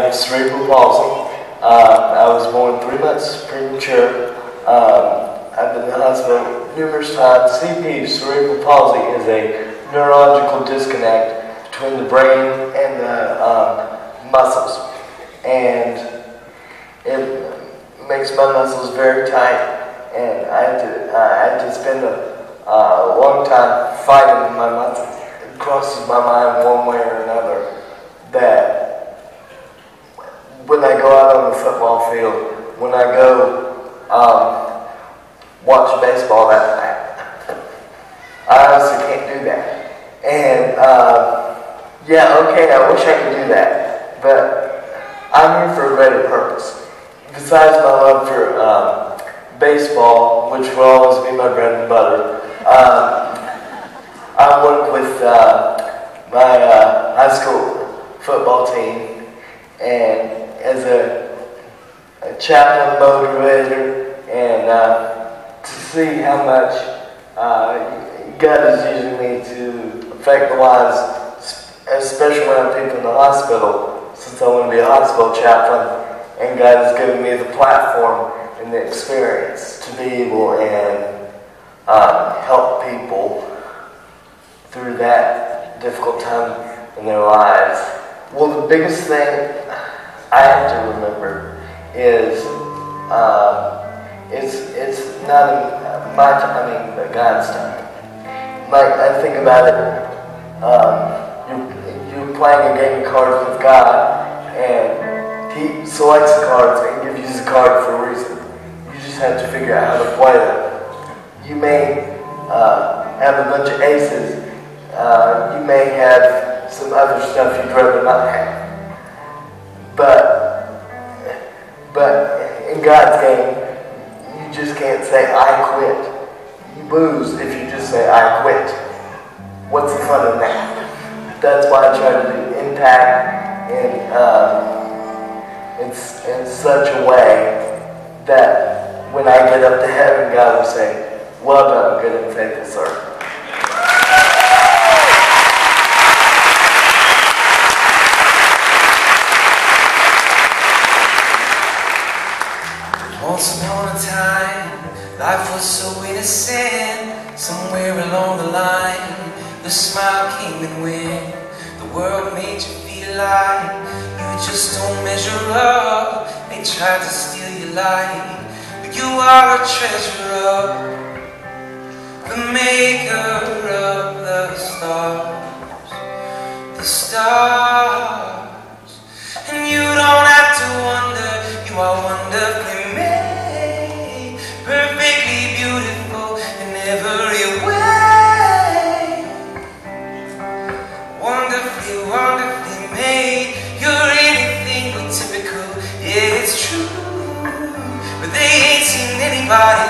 have cerebral palsy. I was born 3 months premature. I've been in the hospital numerous times. CP, cerebral palsy, is a neurological disconnect between the brain and the muscles. And it makes my muscles very tight. And I had to spend a long time fighting my muscles. It crosses my mind one way or another that when I go out on the football field, when I go watch baseball that night, I honestly can't do that. And yeah, okay, I wish I could do that, but I'm here for a greater purpose. Besides my love for baseball, which will always be my bread and butter, I work with my high school football team, and as a chaplain motivator, and to see how much God is using me to affect the lives, especially around people in the hospital, since I want to be a hospital chaplain, and God has given me the platform and the experience to be able and help people through that difficult time in their lives. Well, the biggest thing I have to remember is it's not my time, but God's time. Like, I think about it, you're playing a game of cards with God, and He selects the cards and gives you the card for a reason. You just have to figure out how to play them. You may have a bunch of aces. You may have some other stuff you'd rather not have. But in God's game, you just can't say, I quit. You lose if you just say, I quit. What's the fun in that? That's why I try to do impact in such a way that when I get up to heaven, God will say, well done, good and faithful servant. Once upon a time, life was so innocent. Somewhere along the line, the smile came and went. The world made you feel like you just don't measure up. They tried to steal your light, but you are a treasurer, the maker of the stars, the stars. And you don't have to wonder, you are wonderfully made, perfectly beautiful in every way. Wonderfully, wonderfully made. You're anything but typical, yeah, it's true. But they ain't seen anybody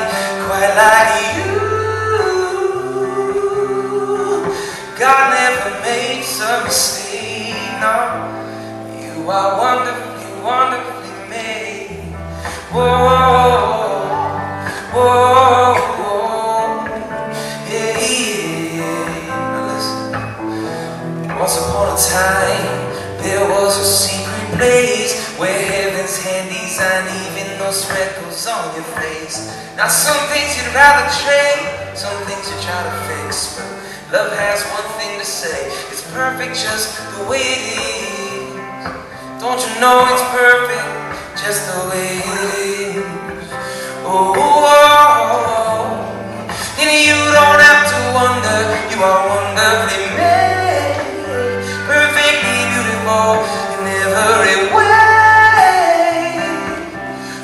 quite like you. God never makes a mistake, no. You are wonderfully, wonderfully made. Whoa, whoa, whoa, yeah, yeah. Now listen. Once upon a time, there was a secret place where heaven's hand designed even those freckles on your face. Now some things you'd rather trade, some things you try to fix, but love has one thing to say, it's perfect just the way it is. Don't you know it's perfect just the way it is? Oh, oh, oh. And you don't have to wonder, you are wonderfully made, perfectly beautiful in every way.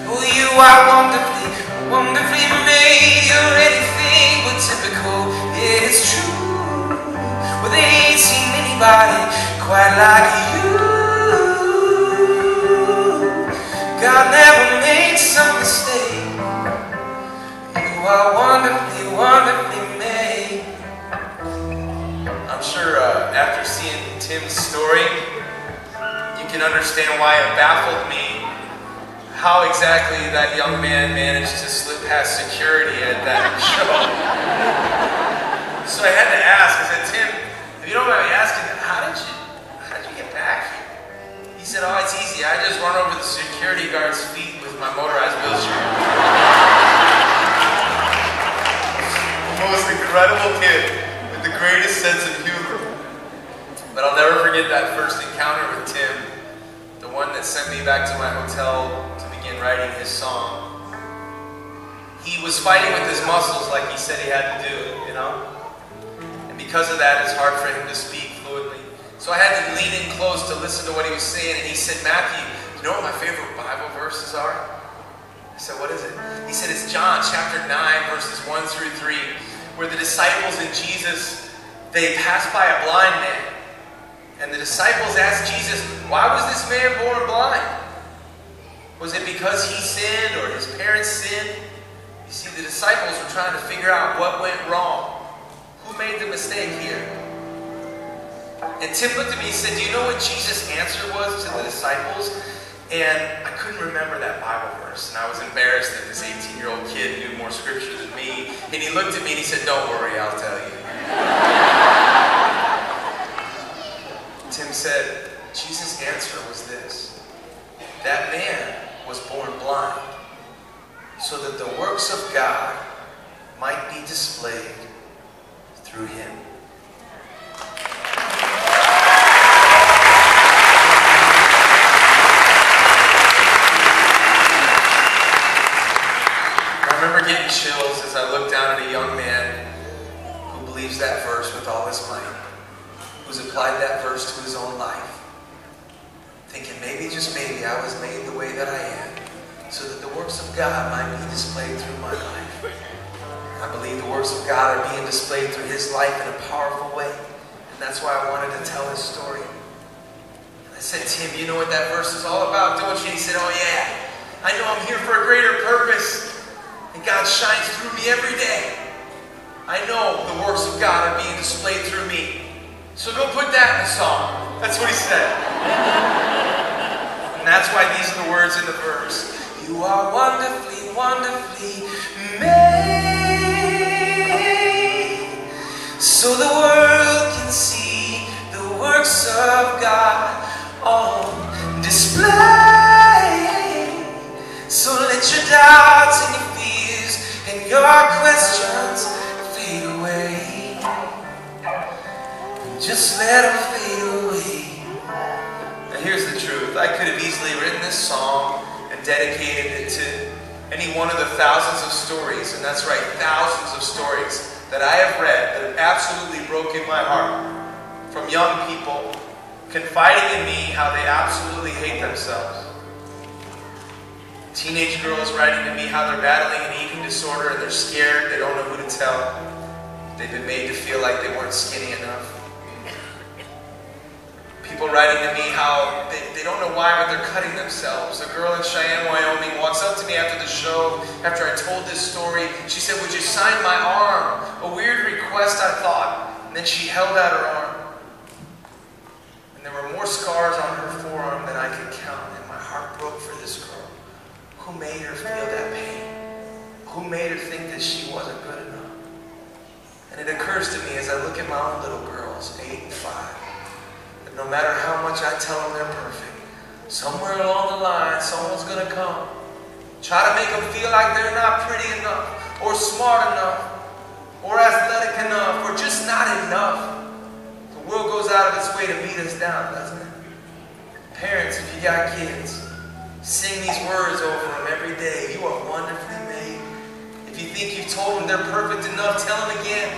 Oh, you are wonderfully, wonderfully made. You're anything but typical, yeah, it's true. Well, they ain't seen anybody quite like you. God never makes a mistake. You are wonderfully, wonderfully made. I'm sure after seeing Tim's story, you can understand why it baffled me how exactly that young man managed to slip past security at that show. So I had to ask, I said, Tim, if you don't mind me asking, how did you get back here? He said, said, oh, it's easy. I just run over the security guard's feet with my motorized wheelchair. The most incredible kid with the greatest sense of humor. But I'll never forget that first encounter with Tim, the one that sent me back to my hotel to begin writing his song. He was fighting with his muscles like he said he had to do, you know? And because of that, it's hard for him to speak fluently. So I had to lean in close to listen to what he was saying, and he said, Matthew, you know what my favorite Bible verses are? I said, what is it? He said, it's John chapter 9, verses 1 through 3, where the disciples and Jesus, they passed by a blind man. And the disciples asked Jesus, why was this man born blind? Was it because he sinned or his parents sinned? You see, the disciples were trying to figure out what went wrong. Who made the mistake here? And Tim looked at me and said, do you know what Jesus' answer was to the disciples? And I couldn't remember that Bible verse. And I was embarrassed that this 18-year-old kid knew more scripture than me. And he looked at me and he said, don't worry, I'll tell you. Tim said, Jesus' answer was this. That man was born blind so that the works of God might be displayed through him. I remember getting chills as I looked down at a young man who believes that verse with all his might, who's applied that verse to his own life, thinking maybe, just maybe, I was made the way that I am so that the works of God might be displayed through my life. I believe the works of God are being displayed through his life in a powerful way, and that's why I wanted to tell his story. And I said, Tim, you know what that verse is all about, don't you? And he said, oh yeah, I know I'm here for a greater purpose, and God shines through me every day. I know the works of God are being displayed through me. So go put that in the song. That's what he said. And that's why these are the words in the verse. You are wonderfully, wonderfully made, so the world can see the works of God on display. So let your doubts and your fears and your questions fade away. Just let them fade away. Now here's the truth. I could have easily written this song and dedicated it to any one of the thousands of stories, and that's right, thousands of stories that I have read that have absolutely broken my heart. From young people confiding in me how they absolutely hate themselves. Teenage girls writing to me how they're battling an eating disorder and they're scared, they don't know who to tell. They've been made to feel like they weren't skinny enough. People writing to me how they don't know why, but they're cutting themselves. A girl in Cheyenne, Wyoming walks up to me after the show, after I told this story. She said, would you sign my arm? A weird request, I thought. And then she held out her arm. And there were more scars on her forearm than I could count. And my heart broke for this girl. Who made her feel that pain? Who made her think that she wasn't good enough? And it occurs to me as I look at my own little girls, 8 and 5, no matter how much I tell them they're perfect, somewhere along the line, someone's going to come. Try to make them feel like they're not pretty enough, or smart enough, or athletic enough, or just not enough. The world goes out of its way to beat us down, doesn't it? Parents, if you got kids, sing these words over them every day. You are wonderfully made. If you think you've told them they're perfect enough, tell them again.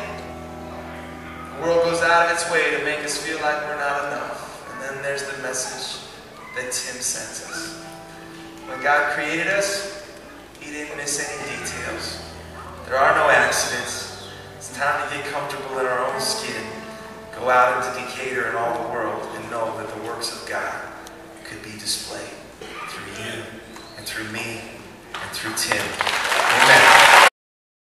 The world goes out of its way to make us feel like we're not enough. And then there's the message that Tim sends us. When God created us, he didn't miss any details. There are no accidents. It's time to get comfortable in our own skin, go out into Decatur and all the world, and know that the works of God could be displayed through you and through me and through Tim. Amen.